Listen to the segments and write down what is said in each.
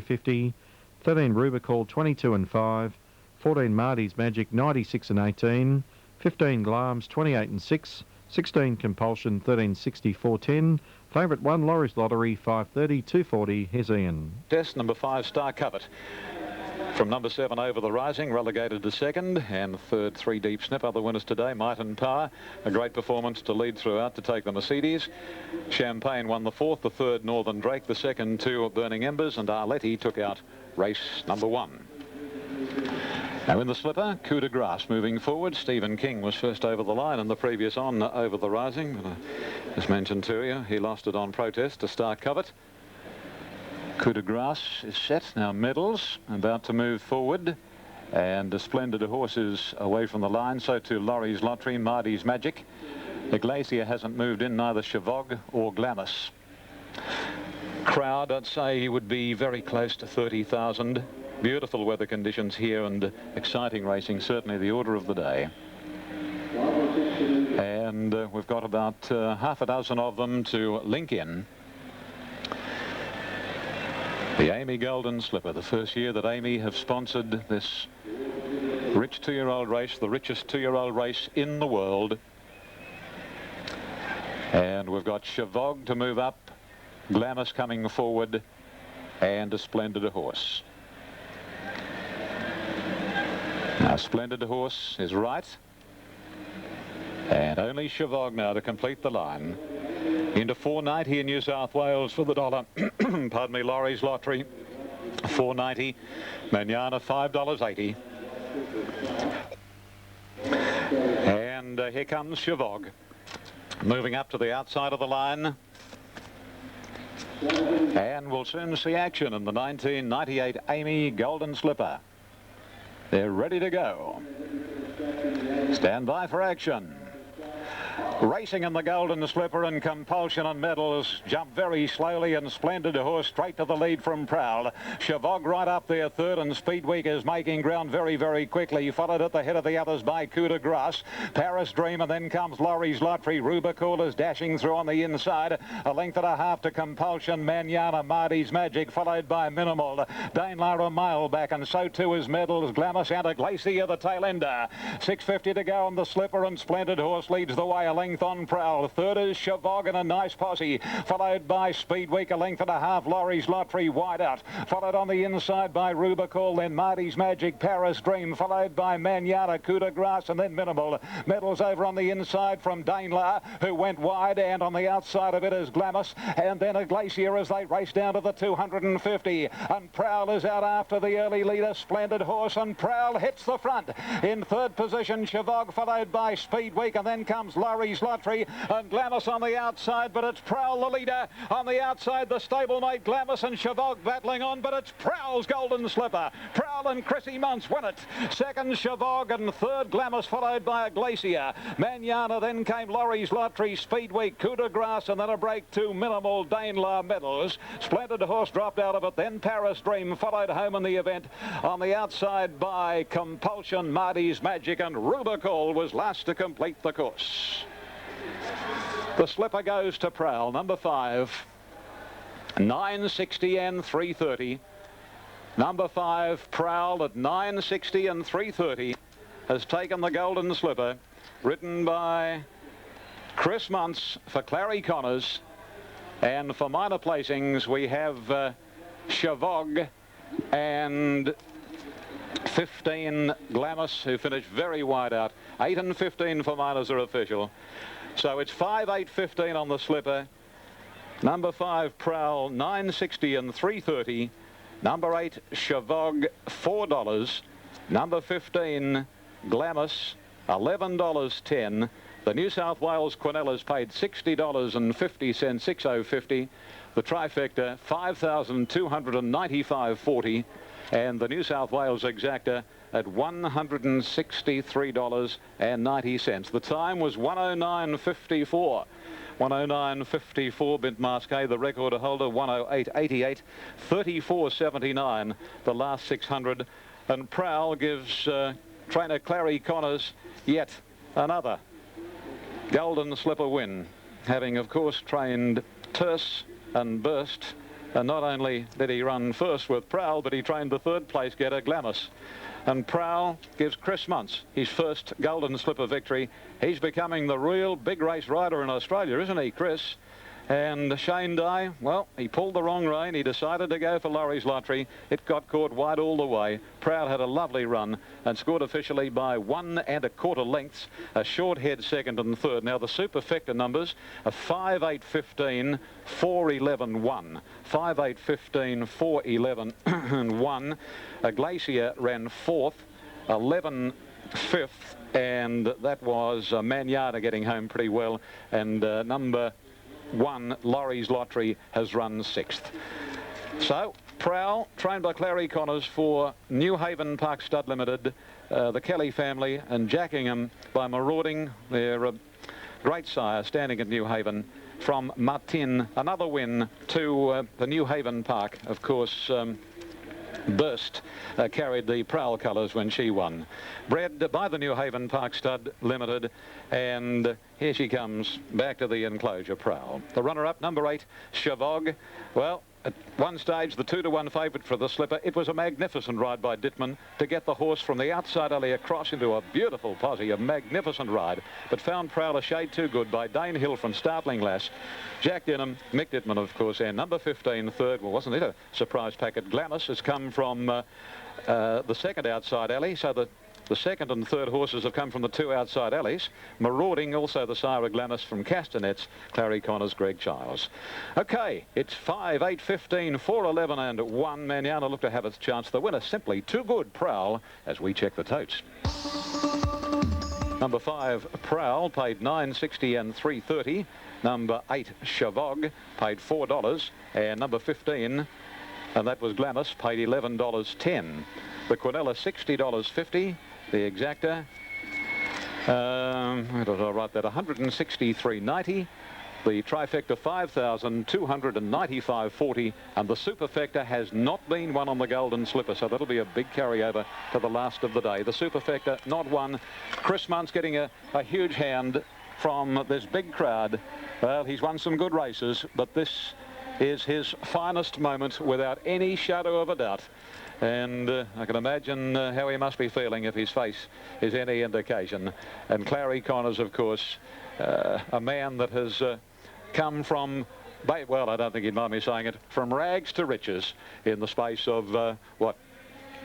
50, 13 Rubicall 22 and 5, 14 Marty's Magic 96 and 18, 15 Glams 28 and 6, 16 Compulsion 13 64 10, favourite 1 Laurie's Lottery 530 240 Hessian. Test number 5 Star Covet. From number 7 Over the Rising, relegated to second, and third 3 Deep Snip. Other winners today, Might and Power, a great performance to lead throughout to take the Mercedes. Champagne won the fourth, the third Northern Drake, the second 2 Burning Embers, and Arletty took out race number 1. Now in the slipper, Coup de Grace moving forward. Stephen King was first over the line in the previous on Over the Rising. But, as mentioned to you, he lost it on protest to Star Covet. Coup de Grace is set. Now Medals about to move forward, and the Splendid horses away from the line. So too Laurie's Lottery, Marty's Magic. The Glacier hasn't moved in, neither Chavog or Glamis. Crowd, I'd say he would be very close to 30,000. Beautiful weather conditions here and exciting racing, certainly the order of the day. And we've got about half a dozen of them to link in. The Amy Golden Slipper, the first year that Amy have sponsored this rich 2-year-old race, the richest 2-year-old race in the world. And we've got Chavog to move up, Glamis coming forward, and a Splendid horse. Now Splendid horse is right, and only Chavog now to complete the line. Into 490 in New South Wales for the dollar. Pardon me, Laurie's Lottery, 490. Manana, $5.80. And here comes Chavog, moving up to the outside of the line. And we'll soon see action in the 1998 Amy Golden Slipper. They're ready to go. Stand by for action. Racing in the Golden Slipper, and Compulsion and Medals jump very slowly, and Splendid horse straight to the lead from Prowl. Chavog right up there third, and Speedweek is making ground very, very quickly. Followed at the head of the others by Coup de Grace, Paris Dream, and then comes Laurie's Lottery. Rubicall is dashing through on the inside. A length and a half to Compulsion. Manana, Marty's Magic, followed by Minimal. Danelar a mile back, and so too is Medals, Glamis, and a Glacier, the tail ender. 6:50 to go on the Slipper, and Splendid horse leads the way. A length on Prowl. Third is Chavog and a nice posse, followed by Speedweek, a length and a half. Laurie's Lottery wide out, followed on the inside by Rubicall, then Marty's Magic, Paris Dream, followed by Manana, Coup de Grace, and then Minimal. Medals over on the inside from Danelar, who went wide, and on the outside of it is Glamis, and then a Glacier as they race down to the 250. And Prowl is out after the early leader, Splendid horse, and Prowl hits the front. In third position, Chavog, followed by Speedweek, and then comes Laurie's Lottery, and Glamis on the outside, but it's Prowl the leader. On the outside, the stablemate Glamis and Chavog battling on, but it's Prowl's Golden Slipper. Prowl and Chrissy Muntz win it. Second, Chavog, and third, Glamis, followed by a Glacier. Manana, then came Laurie's Lottery, Speedweek, Coup de Grace, and then a break to Minimal, Danelar, Medals. Splendid horse dropped out of it, then Paris Dream, followed home in the event. On the outside by Compulsion, Marty's Magic, and Rubicall was last to complete the course. The Slipper goes to Prowl, number 5, 960 and 330. Number 5, Prowl at 960 and 330 has taken the Golden Slipper, ridden by Chris Muntz for Clary Connors. And for minor placings, we have Chavog and 15 Glamis, who finished very wide out. 8 and 15 for minors are official. So it's 5, 8, 15 on the Slipper. Number 5, Prowl, 960 and 330. Number 8, Chavog, $4. Number 15, Glamis, $11.10. The New South Wales Quinellas paid $60.50, 60.50. The trifecta, $5,295.40. And the New South Wales Exacta at $163.90. The time was 109.54. 109.54, Bint Masquet, the record holder, 108.88, 34.79, the last 600. And Prowl gives trainer Clary Connors yet another Golden Slipper win, having, of course, trained Terse and Burst And not only did he run first with Prowl, but he trained the third place getter, Glamis. And Prowl gives Chris Muntz his first Golden Slipper victory. He's becoming the real big race rider in Australia, isn't he, Chris? And Shane Dye, well, he pulled the wrong rein. He decided to go for Laurie's Lottery. It got caught wide all the way. Proud had a lovely run and scored officially by 1 1/4 lengths. A short head second and third. Now the superfecta numbers are 5, 8, 15, 4, 11, 1. 5, 8, 15, 4, 11 and 1. A Glacier ran 4th, 11 5th, and that was Manyata getting home pretty well. And number 1, Laurie's Lottery, has run 6th. So, Prowl, trained by Clary Connors for New Haven Park Stud Limited, the Kelly family, and Jackingham by Marauding, their great sire standing at New Haven, from Martin. Another win to the New Haven Park, of course. Burst carried the Prowl colours when she won. Bred by the New Haven Park Stud Limited, and here she comes back to the enclosure, Prowl. The runner-up, number 8, Chavog. Well, at one stage, the 2-to-1 favourite for the slipper. It was a magnificent ride by Dittman to get the horse from the outside alley across into a beautiful posse, a magnificent ride, but found Prowl a shade too good by Dane Hill from Startling Lass. Jack Denham, Mick Dittman, of course, and number 15, third. Well, wasn't it a surprise packet? Glamis has come from the second outside alley, so the second and third horses have come from the 2 outside alleys. Marauding, also the sire of Glamis from Castanets, Clary Connors, Greg Giles. Okay, it's 5, 8, 15, 4, 11 and 1. Manyana looked to have its chance. The winner simply too good, Prowl, as we check the totes. Number 5, Prowl, paid $9.60 and $3.30. Number 8, Chavog, paid $4. And number 15, and that was Glamis, paid $11.10. The Quinella, $60.50. The exacta, where did I write that? $163.90. The trifecta, $5,295.40, and the superfecta has not been won on the Golden Slipper, so that'll be a big carryover to the last of the day. The superfecta not won. Chris Muntz getting a huge hand from this big crowd. Well, he's won some good races, but this is his finest moment without any shadow of a doubt. And I can imagine how he must be feeling if his face is any indication. And Clary Connors, of course, a man that has come from, well, I don't think he'd mind me saying it, from rags to riches in the space of, what,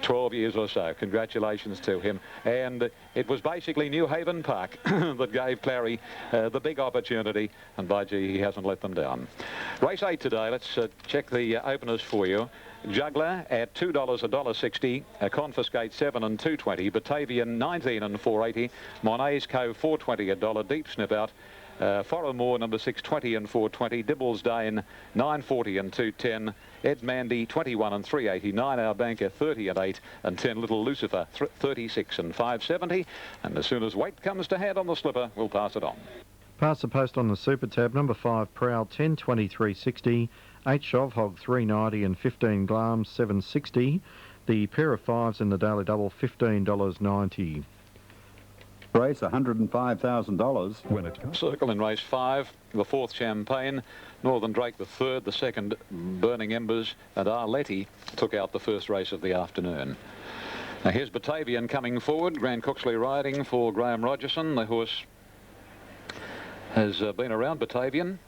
12 years or so. Congratulations to him. And it was basically New Haven Park that gave Clary the big opportunity, and by gee, he hasn't let them down. Race 8 today. Let's check the openers for you. Juggler at $2, $1.60. Confiscate 7 and $2.20. Batavian 19 and $4.80. Monet's Cove $4.20 $1. Deep Snip Out. Forramore number 6, 20 and $4.20. Dibbles Dane 9.40 and $2.10. Ed Mandy 21 and $3.80. 9 Hour Banker 30 and 8 and 10 Little Lucifer 36 and $5.70. And as soon as weight comes to hand on the slipper, we'll pass it on. Pass the post on the super tab. Number 5, Prowl, 10.23.60. 8 Shovhog, 3.90 and 15 Glams, 7.60. The pair of 5s in the daily double, $15.90. Race $105,000 when it comes. Circle in race 5, the 4th Champagne, Northern Drake the 3rd, the 2nd Burning Embers, and Arletty took out the first race of the afternoon. Now here's Batavian coming forward, Grant Cooksley riding for Graham Rogerson. The horse has been around Batavian.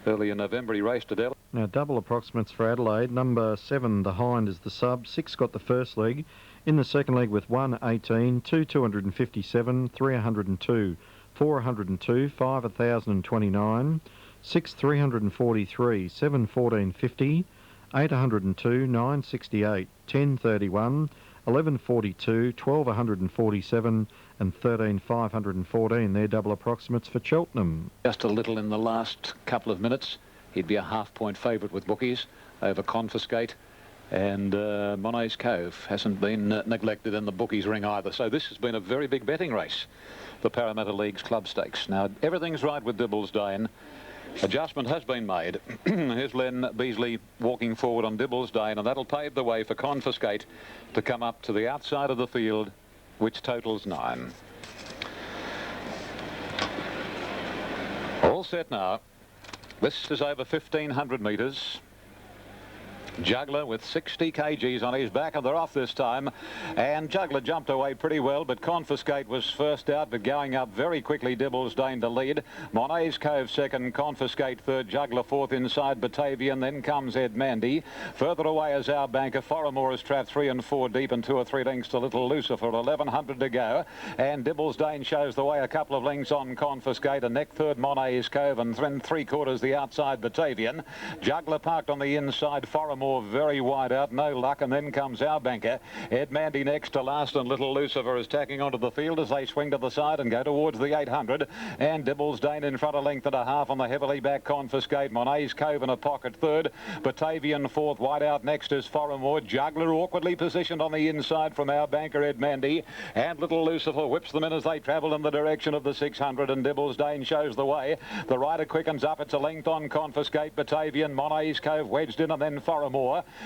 Early in November he raced at Adelaide. Now double approximates for Adelaide. Number 7, the Hind, is the sub. 6 got the first leg. In the second leg with 1.18, 2 257, 302, 4 102, 5 1,029, 6 343, 7 1450, 8 102, 9 68, 10 31, 11 42, 12 147 and 13 514. They're double approximates for Cheltenham. Just a little in the last couple of minutes. He'd be a half-point favourite with bookies over Confiscate. And Monet's Cove hasn't been neglected in the bookies ring either. So this has been a very big betting race, the Parramatta League's Club Stakes. Now, everything's right with Dibbles Dane. Adjustment has been made. Here's Len Beasley walking forward on Dibbles Dane, and that'll pave the way for Confiscate to come up to the outside of the field, which totals 9. All set now. This is over 1,500 metres. Juggler with 60 kgs on his back, and they're off this time. And Juggler jumped away pretty well, but Confiscate was first out, but going up very quickly. Dibbles Dane to lead. Monet's Cove second, Confiscate third, Juggler fourth inside Batavian. Then comes Ed Mandy. Further away is Our Banker. Foramore is trapped 3 and 4 deep, and 2 or 3 lengths to Little Lucifer. 1100 to go. And Dibbles Dane shows the way a couple of lengths on Confiscate. A neck third, Monet's Cove, and then 3/4 the outside Batavian. Juggler parked on the inside. Foramore very wide out, no luck, and then comes Our Banker. Ed Mandy next to last, and Little Lucifer is tacking onto the field as they swing to the side and go towards the 800. And Dibbles Dane in front, a length and a half on the heavily back Confiscate. Monet's Cove in a pocket third. Batavian fourth, wide out next is Foramore. Juggler awkwardly positioned on the inside from Our Banker, Ed Mandy. And Little Lucifer whips them in as they travel in the direction of the 600, and Dibbles Dane shows the way. The rider quickens up, it's a length on Confiscate. Batavian, Monet's Cove wedged in, and then Foramore.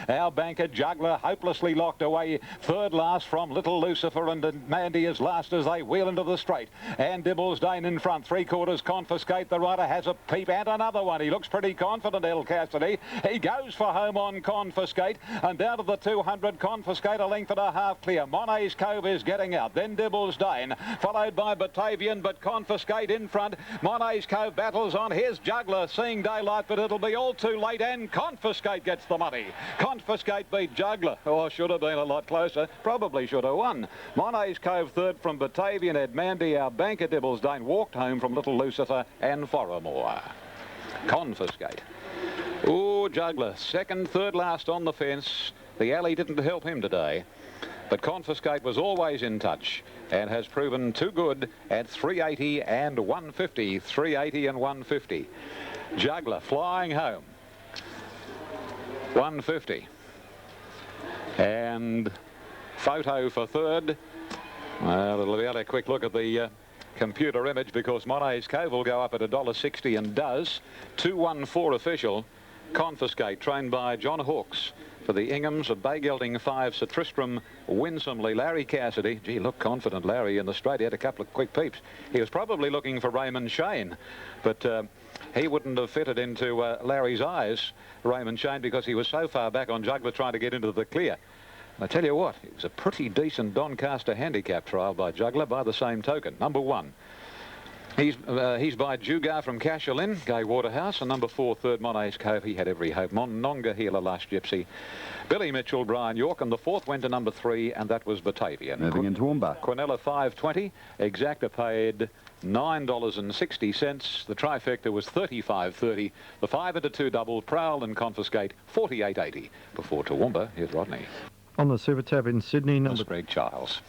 Our Banker, Juggler hopelessly locked away. Third last from Little Lucifer, and Mandy is last as they wheel into the straight. And Dibbles Dane in front. 3/4 Confiscate. The rider has a peep and another one. He looks pretty confident, El Cassidy. He goes for home on Confiscate, and down to the 200. Confiscate a length and a half clear. Monet's Cove is getting out. Then Dibbles Dane, followed by Batavian, but Confiscate in front. Monet's Cove battles on. Here's Juggler seeing daylight, but it'll be all too late, and Confiscate gets the money. Confiscate beat Juggler. Oh, should have been a lot closer. Probably should have won. Monet's Cove third from Batavian. Ed Mandy, Our Banker, Dibbles Dane walked home from Little Lucifer and Foramore. Confiscate. Oh, Juggler second, third last on the fence. The alley didn't help him today, but Confiscate was always in touch and has proven too good at 380 and 150. 380 and 150. Juggler flying home. 150. And Photo for third. Well, it'll be a quick look at the computer image, because Monet's Cove will go up at $1.60 and does. 214 official. Confiscate, trained by John Hawkes for the Inghams of Bay Gelding 5, Sir Tristram winsomely. Larry Cassidy, gee, look confident Larry in the straight. He had a couple of quick peeps. He was probably looking for Raymond Shane, but he wouldn't have fitted into Larry's eyes, Raymond Shane, because he was so far back on Juggler trying to get into the clear. And I tell you what, it was a pretty decent Doncaster handicap trial by Juggler by the same token. Number 1. He's by Jugar from Cashelin, Gay Waterhouse, and number 4, third, Monet's Cove. He had every hope. Mononga Healer, Last Gypsy. Billy Mitchell, Brian York, and the 4th went to number 3, and that was Batavian. Moving into Toowoomba. Quinella 5.20. Exacta paid $9.60. The trifecta was $35.30. The 5 into 2 double, Prowl and Confiscate, $48.80. Before Toowoomba, here's Rodney. On the Super Tab in Sydney, number Greg Charles.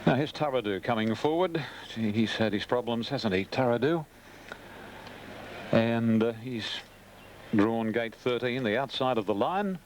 Now here's Taradu coming forward. He's had his problems, hasn't he, Taradu? And he's drawn gate 13, the outside of the line.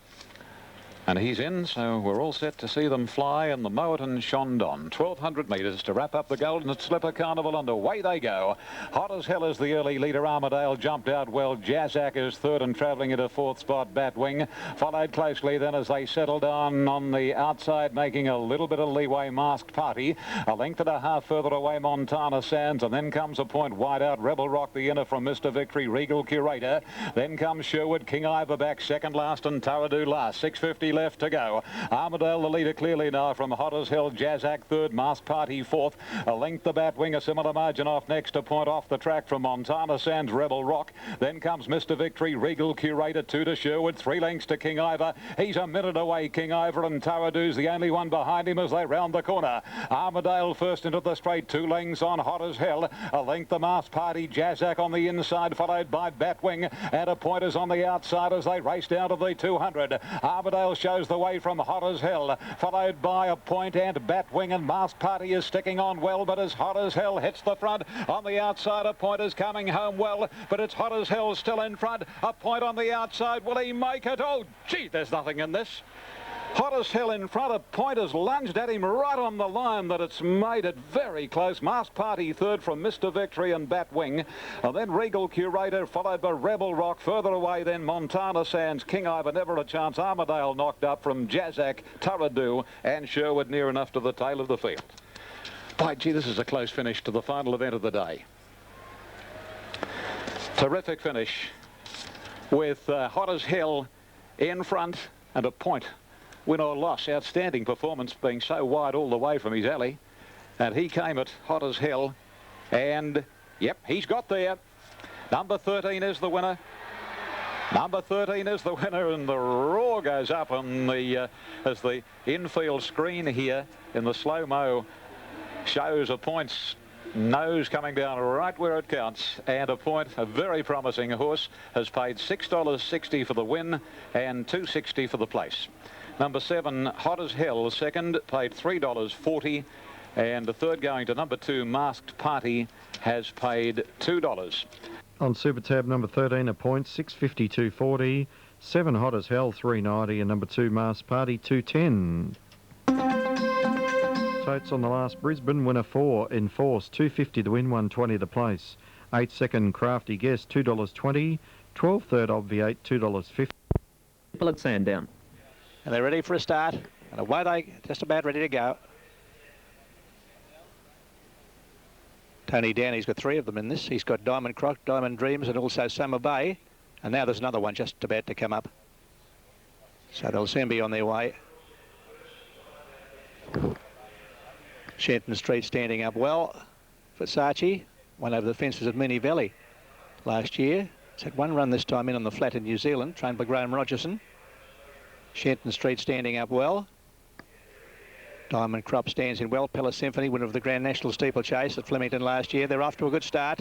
And he's in, so we're all set to see them fly in the Mowaton Shandon. 1,200 metres to wrap up the Golden Slipper Carnival, and away they go. Hot as hell is the early leader. Armadale jumped out well. Jazak is third and travelling into 4th spot. Batwing followed closely then as they settled on the outside, making a little bit of leeway. Masked Party. A length and a half further away, Montana Sands, and then comes a point wide out. Rebel Rock the inner from Mr. Victory. Regal Curator. Then comes Sherwood. King Ivor back second last, and Taradu last. 650 left to go. Armadale the leader clearly now from Hot as Hell. Jazak third, Masked Party fourth. A length the Batwing, a similar margin off next, a point off the track from Montana Sands, Rebel Rock. Then comes Mr. Victory, Regal Curator, 2 to Sherwood, 3 lengths to King Ivor. He's a minute away, King Ivor, and Taradu's the only one behind him as they round the corner. Armadale first into the straight, 2 lengths on Hot as Hell. A length the Masked Party, Jazak on the inside, followed by Batwing, and a pointers on the outside as they race down to the 200. Armadale shows the way from Hot as Hell, followed by a point and Batwing, and Masked Party is sticking on well, but as Hot as Hell hits the front on the outside, a point is coming home well, but it's Hot as Hell still in front. A point on the outside, will he make it? Oh gee, there's nothing in this. Hot as Hell in front. A point has lunged at him right on the line, that it's made it very close. Masked Party third from Mr. Victory and Batwing. And then Regal Curator, followed by Rebel Rock. Further away then Montana Sands. King Ivor never a chance. Armadale knocked up from Jazak, Taradu, and Sherwood near enough to the tail of the field. By gee, this is a close finish to the final event of the day. Terrific finish with Hot as Hell in front and a point. Win or loss. Outstanding performance, being so wide all the way from his alley. And he came at hot as hell. And, yep, he's got there. Number 13 is the winner. Number 13 is the winner, and the roar goes up on the as the infield screen here in the slow-mo shows a point's nose coming down right where it counts, and a point. A very promising horse has paid $6.60 for the win and $2.60 for the place. Number 7, Hot as Hell, second, paid $3.40, and the third, going to number 2, Masked Party, has paid $2. On Super Tab, number 13, a point, 652.40. 7, Hot as Hell, 390, and number 2, Masked Party, 210. Totes on the last Brisbane, winner 4, Enforce, 250 to win, 120 the place. 8 second, Crafty Guess, $2.20. 12 third, Obviate, $2.50. People at Sandown. And they're ready for a start. And away they just about ready to go. Tony Downey's got 3 of them in this. He's got Diamond Croc, Diamond Dreams, and also Summer Bay. And now there's another one just about to come up. So they'll soon be on their way. Shenton Street standing up well. Versace won over the fences at Moonee Valley last year. It's had 1 run this time in on the flat in New Zealand, trained by Graham Rogerson. Shenton Street standing up well. Diamond Crop stands in well. Pella Symphony, winner of the Grand National Steeplechase at Flemington last year. They're off to a good start.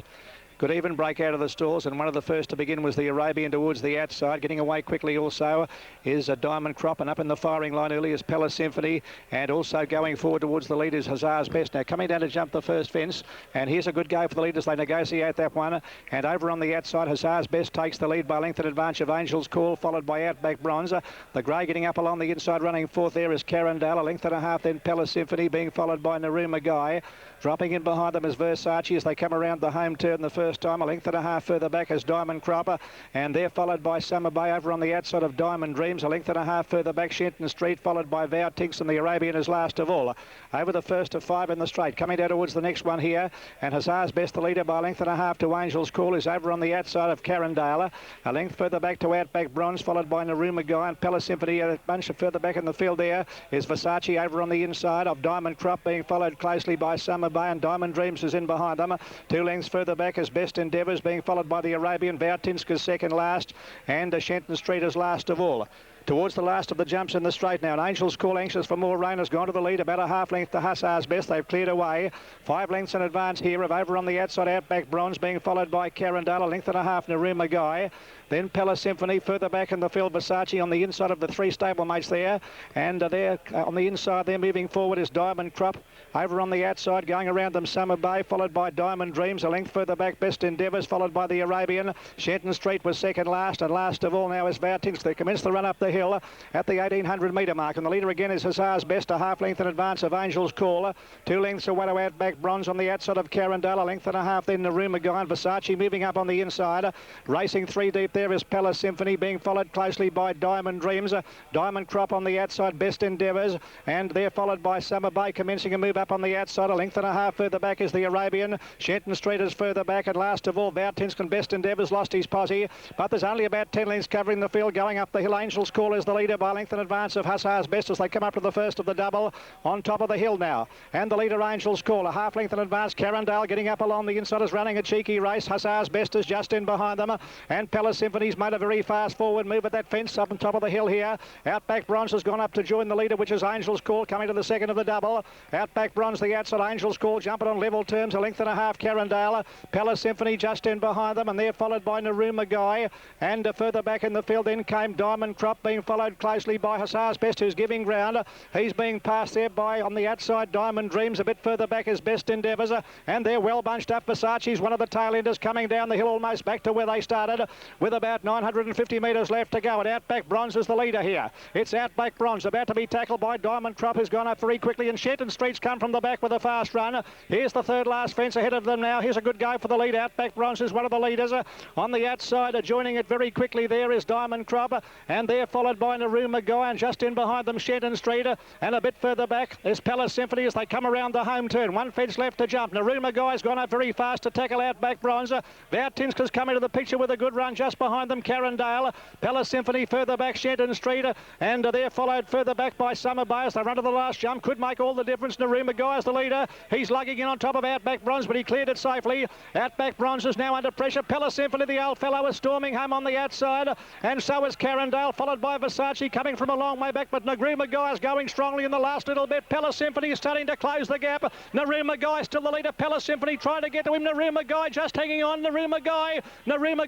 Good even break out of the stalls, and one of the first to begin was the Arabian towards the outside. Getting away quickly also is a Diamond Crop, and up in the firing line early is Pella Symphony, and also going forward towards the leaders, Hazard's Best. Now coming down to jump the first fence, and here's a good go for the leaders. They negotiate that one, and over on the outside, Hazard's Best takes the lead by length in advance of Angel's Call, followed by Outback Bronze. The grey getting up along the inside, running fourth there is Carindale, a length and a half, then Pella Symphony, being followed by Naruma Guy. Dropping in behind them is Versace as they come around the home turn the first time. A length and a half further back is Diamond Cropper, and they're followed by Summer Bay over on the outside of Diamond Dreams. A length and a half further back, Shenton Street, followed by Vow Tinks, and the Arabian is last of all. Over the first of 5 in the straight. Coming down towards the next one here, and Hazard's Best, the leader by a length and a half to Angel's Call, is over on the outside of Carindale. A length further back to Outback Bronze, followed by Naruma Guy and Pella Symphony. A bunch of further back in the field there is Versace over on the inside of Diamond Crop, being followed closely by Summer Bay, and Diamond Dreams is in behind them. 2 lengths further back is Best Endeavours, being followed by the Arabian. Vautinska's second last, and Shenton Street is last of all. Towards the last of the jumps in the straight now, and Angel's Call, anxious for more rain, has gone to the lead, about a half length to Hussar's Best. They've cleared away. 5 lengths in advance here of over on the outside Outback Bronze, being followed by Carindale, a length and a half Naruma Guy. Then Pella Symphony further back in the field. Versace on the inside of the 3 stablemates there, and there on the inside there moving forward is Diamond Crop. Over on the outside going around them Summer Bay, followed by Diamond Dreams. A length further back Best Endeavours, followed by the Arabian. Shenton Street was second last, and last of all now is Vautinsk. They commence the run up the hill at the 1800 metre mark, and the leader again is Hazard's Best, a half length in advance of Angel's Call. 2 lengths away to Outback Bronze on the outside of Carindale, a length and a half then Naruma Guy, and Versace moving up on the inside. Racing 3 deep there is Pella Symphony, being followed closely by Diamond Dreams. Diamond Crop on the outside, Best Endeavours, and they're followed by Summer Bay, commencing a move up on the outside. A length and a half further back is the Arabian. Shenton Street is further back, and last of all Vautinsk, and Best Endeavours lost his posse, but there's only about 10 lengths covering the field. Going up the hill, Angel's Call is the leader by length in advance of Hussar's Best as they come up to the first of the double on top of the hill now, and the leader Angel's Call, a half length in advance. Carindale getting up along the inside is running a cheeky race. Hussar's Best is just in behind them, and Pella Symphony's made a very fast forward move at that fence up on top of the hill here. Outback Bronze has gone up to join the leader, which is Angel's Call, coming to the second of the double. Outback Bronze the outside, Angel's Call jumping on level terms, a length and a half Carindale. Pella Symphony just in behind them, and they're followed by Naruma Guy, and further back in the field then came Diamond Crop, being followed closely by Hussar's Best, who's giving ground. He's being passed there by on the outside Diamond Dreams. A bit further back is Best Endeavours, and they're well bunched up. Versace's one of the tail enders coming down the hill almost back to where they started, with about 950 metres left to go, and Outback Bronze is the leader here. It's Outback Bronze about to be tackled by Diamond Crop, who's gone up very quickly, and Shenton Street's come from the back with a fast run. Here's the third last fence ahead of them now. Here's a good go for the lead. Outback Bronze is one of the leaders. On the outside, joining it very quickly there is Diamond Crop, and they're followed by Naruma Guy, and just in behind them Shenton Street, and a bit further back is Pella Symphony as they come around the home turn. 1 fence left to jump. Naruma Guy's gone up very fast to tackle Outback Bronze. Vautinska's come into the picture with a good run just behind behind them, Carindale. Palace Symphony further back, Shenton Street, and they're followed further back by Summer Bay as they run to the last jump. Could make all the difference. Naruma Guy is the leader. He's lugging in on top of Outback Bronze, but he cleared it safely. Outback Bronze is now under pressure. Palace Symphony, the old fellow, is storming home on the outside, and so is Carindale, followed by Versace coming from a long way back, but Naruma Guy is going strongly in the last little bit. Palace Symphony is starting to close the gap. Naruma Guy still the leader. Palace Symphony trying to get to him. Naruma Guy just hanging on. Naruma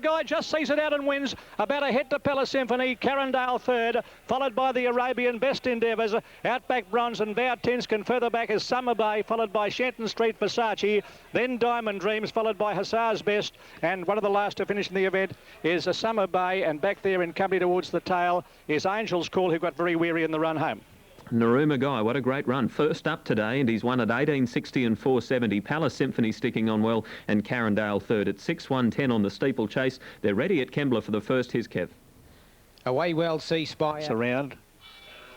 Guy just sees it out and wins. About a head to Palace Symphony. Carindale third, followed by the Arabian Best Endeavours. Outback Bronze and Vautinskin further back is Summer Bay, followed by Shenton Street Versace. Then Diamond Dreams, followed by Hussar's Best. And one of the last to finish in the event is a Summer Bay. And back there in company towards the tail is Angel's Call, who got very weary in the run home. Naruma Guy, what a great run. First up today, and he's won at 18.60 and 4.70. Palace Symphony sticking on well, and Carindale third at 6.110 on the steeplechase. They're ready at Kembla for the first. Here's Kev. Away well, Sea Spire. It's around.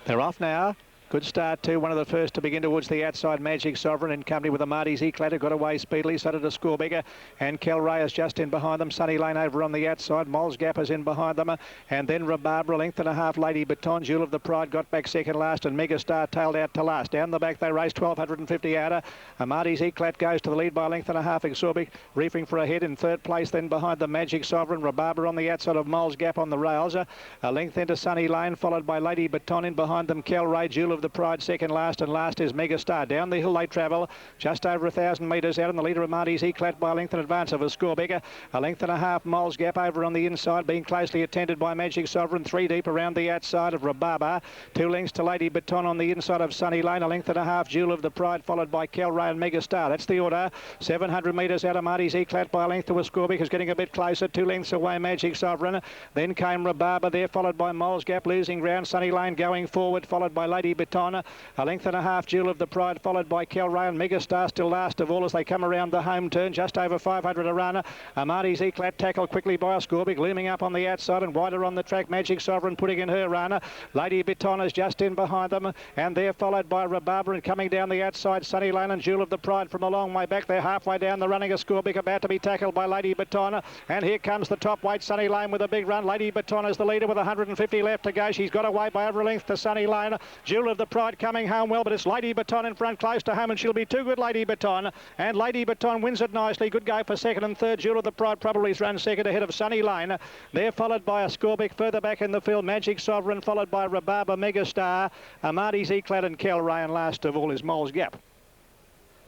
They're off now. Good start too. One of the first to begin towards the outside. Magic Sovereign in company with the Marty's Eclatter. Got away speedily. So did a score bigger. And Kelray is just in behind them. Sunny Lane over on the outside. Moles Gap is in behind them. And then Rhabarbra, length and a half. Lady Baton, Jewel of the Pride got back second last. And Megastar tailed out to last. Down the back they race 1250 outer. Marty's Eclat goes to the lead by a length and a half. Exorbic reefing for a head in third place. Then behind the Magic Sovereign. Rhabarbra on the outside of Moles Gap on the rails. A length into Sunny Lane, followed by Lady Baton. In behind them Kelray, Jewel of the Pride second last, and last is Megastar. Down the hill they travel, just over 1,000 metres out, and the leader of Marty's Eclat by a length in advance of a score bigger. A length and a half, Moles Gap over on the inside, being closely attended by Magic Sovereign. 3 deep around the outside of Rhabarber. 2 lengths to Lady Baton on the inside of Sunny Lane. A length and a half, Jewel of the Pride, followed by Kelray and Megastar. That's the order. 700 metres out of Marty's Eclat by a length to a score big, is getting a bit closer. 2 lengths away, Magic Sovereign. Then came Rhabarber there, followed by Moles Gap, losing ground. Sunny Lane going forward, followed by Lady Baton. A length and a half, Jewel of the Pride, followed by Kelray and Megastar still last of all as they come around the home turn, just over 500 a run. Marty's Eclat tackled quickly by a Scorbig, looming up on the outside and wider on the track. Magic Sovereign putting in her run. Lady Baton is just in behind them, and they're followed by Rhabarber, and coming down the outside Sunny Lane and Jewel of the Pride from a long way back. They're halfway down the running. A Scorbig about to be tackled by Lady Baton, and here comes the top weight Sunny Lane with a big run. Lady Baton is the leader with 150 left to go. She's got away by over a length to Sunny Lane. Jewel of the Pride coming home well, but it's Lady Baton in front close to home, and she'll be too good, Lady Baton. And Lady Baton wins it nicely. Good go for second and third. Jewel of the Pride probably run second ahead of Sunny Lane. They're followed by a Scorbic further back in the field. Magic Sovereign followed by Rhabarber, Megastar, Marty's Eclat and Kelray, and last of all is Moles Gap.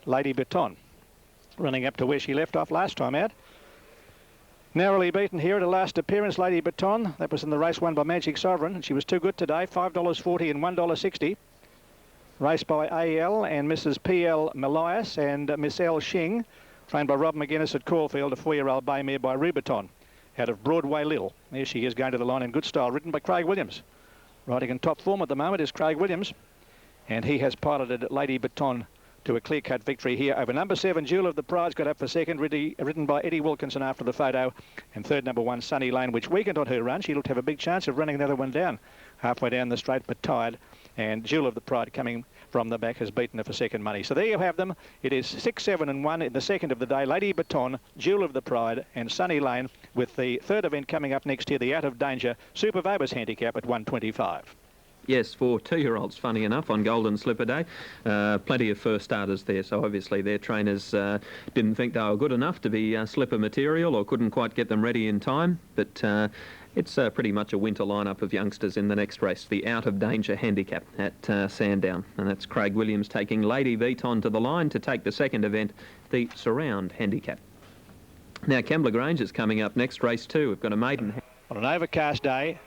Lady Baton running up to where she left off last time out. Narrowly beaten here at her last appearance, Lady Baton. That was in the race won by Magic Sovereign, and she was too good today. $5.40 and $1.60. Raced by AL and Mrs. P.L. Malias and Miss L. Shing, trained by Rob McGuinness at Caulfield, a 4-year-old bay mare by Rubiton out of Broadway Lil. There she is going to the line in good style, ridden by Craig Williams. Riding in top form at the moment is Craig Williams, and he has piloted Lady Baton to a clear-cut victory here over number 7, Jewel of the Pride's got up for second, ridden by Eddie Wilkinson after the photo, and third, number 1, Sunny Lane, which weakened on her run. She looked to have a big chance of running the other one down, halfway down the straight, but tired, and Jewel of the Pride coming from the back has beaten her for second money. So there you have them. It is 6, 7 and 1 in the second of the day. Lady Baton, Jewel of the Pride and Sunny Lane, with the third event coming up next year, the Out of Danger Super Vobis handicap at 125. Yes, for 2-year-olds, funny enough, on Golden Slipper Day. Plenty of first starters there, so obviously their trainers didn't think they were good enough to be slipper material or couldn't quite get them ready in time. But it's pretty much a winter lineup of youngsters in the next race, the Out of Danger handicap at Sandown. And that's Craig Williams taking Lady Baton to the line to take the second event, the Surround handicap. Now, Kembla Grange is coming up next, race 2. We've got a maiden. On an overcast day,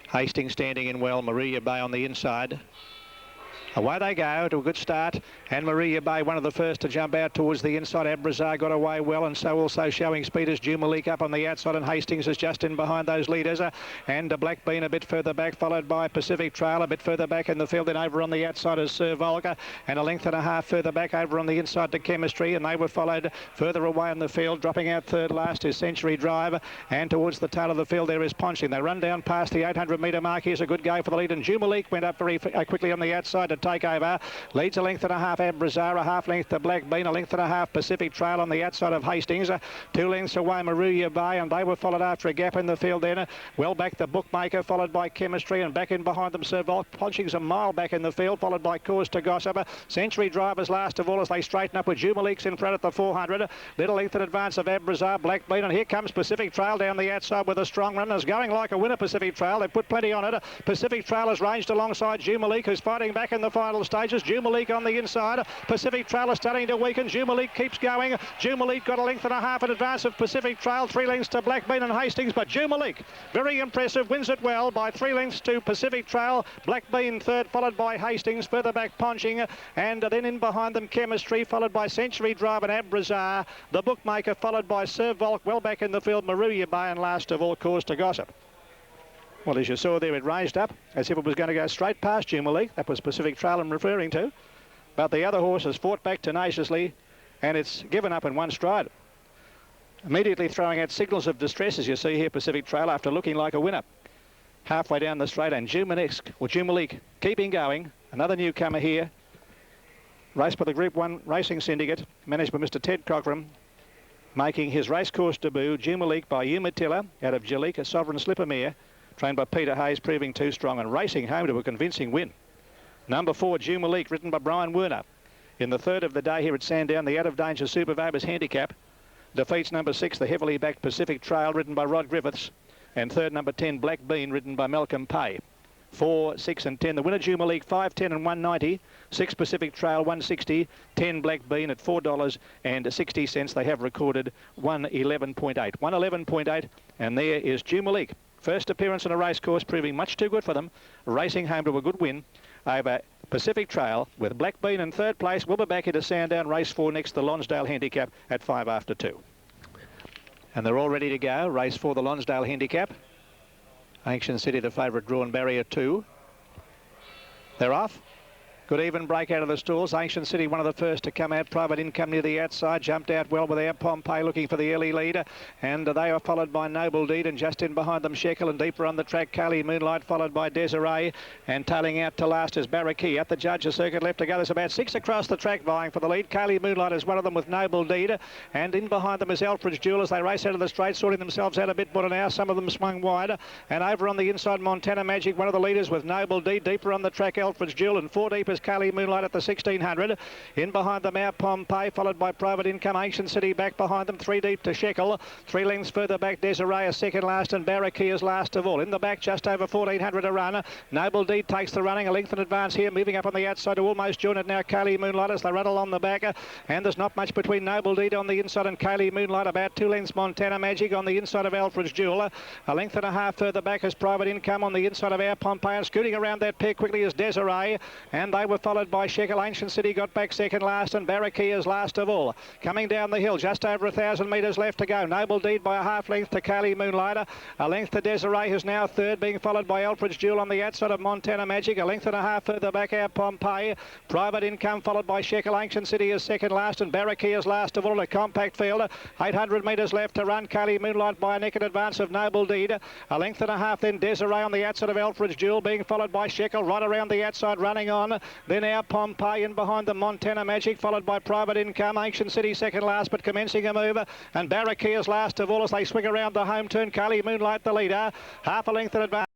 Hastings standing in well, Maria Bay on the inside. Away they go to a good start, and Maria Bay, one of the first to jump out towards the inside. Abrazar got away well, and so also showing speed is Jumalik up on the outside, and Hastings is just in behind those leaders. And Black Bean a bit further back, followed by Pacific Trail a bit further back in the field. Then over on the outside is Sir Volga, and a length and a half further back over on the inside to Chemistry, and they were followed further away in the field. Dropping out third last is Century Drive, and towards the tail of the field there is Ponching. They run down past the 800 metre mark. Here's a good go for the lead, and Jumalik went up very quickly on the outside to take over. Leads a length and a half Abrazar, a half length to Black Bean, a length and a half Pacific Trail on the outside of Hastings. 2 lengths away Maruya Bay, and they were followed after a gap in the field then. Well back the Bookmaker, followed by Chemistry, and back in behind them Sir Volk. Ponching's a mile back in the field, followed by Cause to Gossip. Century Drivers last of all as they straighten up with Jubileeks in front at the 400. Little length in advance of Abrazar, Black Bean, and here comes Pacific Trail down the outside with a strong run. Is going like a winner, Pacific Trail. They put plenty on it. Pacific Trail has ranged alongside Jubileek, who's fighting back in the final stages. Jubileek on the inside. Pacific Trail is starting to weaken. Jubileek keeps going. Jubileek got a length and a half in advance of Pacific Trail. 3 lengths to Black Bean and Hastings, but Jubileek, very impressive, wins it well by 3 lengths to Pacific Trail. Black Bean third, followed by Hastings. Further back Ponching, and then in behind them Chemistry, followed by Century Drive and Abrazar. The Bookmaker, followed by Sir Volk, well back in the field Maruya Bay, and last of all Cause to Gossip. Well, as you saw there, it raised up as if it was going to go straight past Jubileek. That was Pacific Trail I'm referring to. But the other horse has fought back tenaciously, and it's given up in one stride. Immediately throwing out signals of distress, as you see here, Pacific Trail, after looking like a winner. Halfway down the straight, and Jubileek keeping going. Another newcomer here. Raced by the Group 1 Racing Syndicate, managed by Mr. Ted Cockram, making his racecourse debut. Jubileek by Umatilla out of Jalik, a Sovereign Slipper mare, trained by Peter Hayes, proving too strong and racing home to a convincing win. Number 4, Jubileek, ridden by Brian Werner. In the third of the day here at Sandown, the Out of Danger Super Vobers handicap defeats number 6, the heavily backed Pacific Trail, ridden by Rod Griffiths, and third, number 10, Black Bean, ridden by Malcolm Pay. 4, 6 and 10. The winner, Jubileek, 5, 10 and 190. 6 Pacific Trail, 160. 10 Black Bean at $4.60. They have recorded 111.8. 111.8, and there is Jubileek. First appearance on a racecourse, proving much too good for them. Racing home to a good win over Pacific Trail with Black Bean in third place. We'll be back into Sandown, race 4 next, the Lonsdale handicap at 5 after 2. And they're all ready to go. Race 4, the Lonsdale handicap. Ancient City, the favourite, drawn barrier 2. They're off. Good even break out of the stalls. Ancient City, one of the first to come out. Private Income near the outside. Jumped out well with our Pompeii looking for the early leader. And they are followed by Noble Deed. And just in behind them, Shekel. And deeper on the track, Kali Moonlight, followed by Desiree. And tailing out to last is Barraquee. At the Judges Circuit left to go. There's about 6 across the track vying for the lead. Kali Moonlight is one of them with Noble Deed. And in behind them is Alfred's Jewel as they race out of the straight, sorting themselves out a bit more now. Some of them swung wide. And over on the inside, Montana Magic, one of the leaders with Noble Deed. Deeper on the track, Alfred's Jewel. And 4 deep is Kali Moonlight at the 1600. In behind them, our Pompeii, followed by Private Income. Ancient City back behind them. 3 deep to Shekel. 3 lengths further back, Desiree is second last, and Barraquee is last of all. In the back, just over 1400 a run. Noble Deed takes the running, a length in advance here, moving up on the outside to almost join it now. Kaylee Moonlight as they run along the back, and there's not much between Noble Deed on the inside and Kaylee Moonlight. About 2 lengths, Montana Magic on the inside of Alfred's Jewel. A length and a half further back is Private Income on the inside of our Pompeii, and scooting around that pair quickly is Desiree, and they were followed by Shekel. Ancient City got back second last, and Barraquee is last of all. Coming down the hill, just over 1,000 metres left to go. Noble Deed by a half length to Kaylee Moonlight. A length to Desiree, who's now third, being followed by Alfred's Jewel on the outside of Montana Magic. A length and a half further back, our Pompeii. Private Income followed by Shekel. Ancient City is second last, and Barraquee is last of all in a compact field. 800 metres left to run. Kaylee Moonlight by a neck in advance of Noble Deed. A length and a half then Desiree on the outside of Alfred's Jewel, being followed by Shekel right around the outside, running on. Then our Pompeii in behind the Montana Magic, followed by Private Income. Ancient City second last, but commencing a move, and Barraquee is last of all as they swing around the home turn. Kaylee Moonlight the leader, half a length in advance.